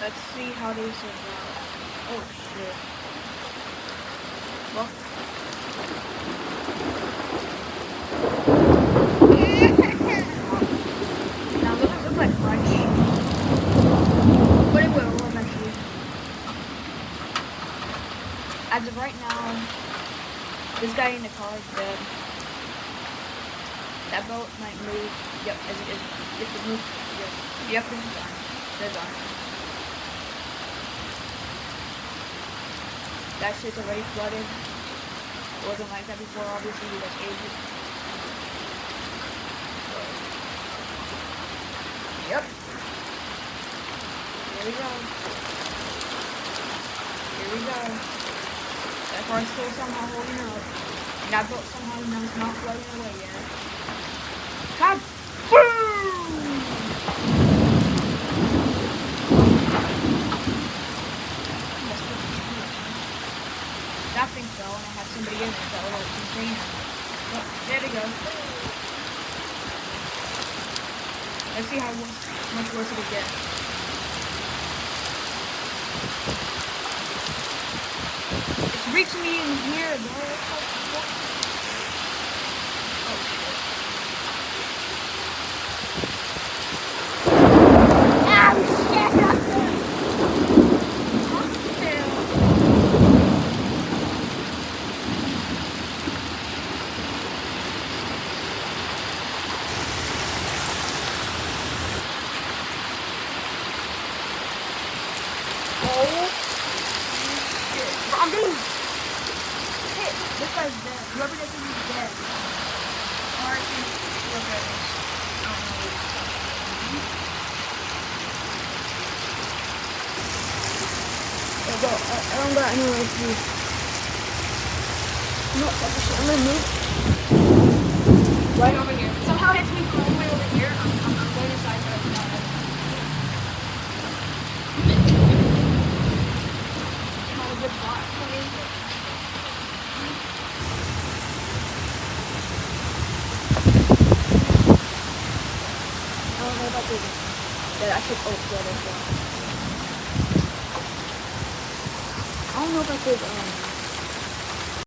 Let's see how they survive. Oh shit. Well. Now it doesn't look like much. But it will eventually. As of right now, this guy in the car is dead. That boat might move. Yep, as it is. If it moves, yep, this is on. There's on. That shit's already flooded. It wasn't like that before, obviously, we like aged it. Yep. Here we go. Here we go. That car's still somehow holding up. And that boat somehow is not floating away yet. God! Boom! That thing fell and I had somebody in it that was like container. Oh, there we go. Let's see how much worse it'll get. It's reaching me in here, bro. Oh shit. Ow, shit! I'm getting hit. This guy's dead. Whoever this is dead. Or I think whoever it is. I don't know. I don't got anywhere to be. No, I'm gonna move. Right over here. Somehow it hits me from all the way over here. I'm going inside right now. Not a good bot for me. I don't know about this. Yeah, I should. Oh, yeah, there's one. I don't know about this.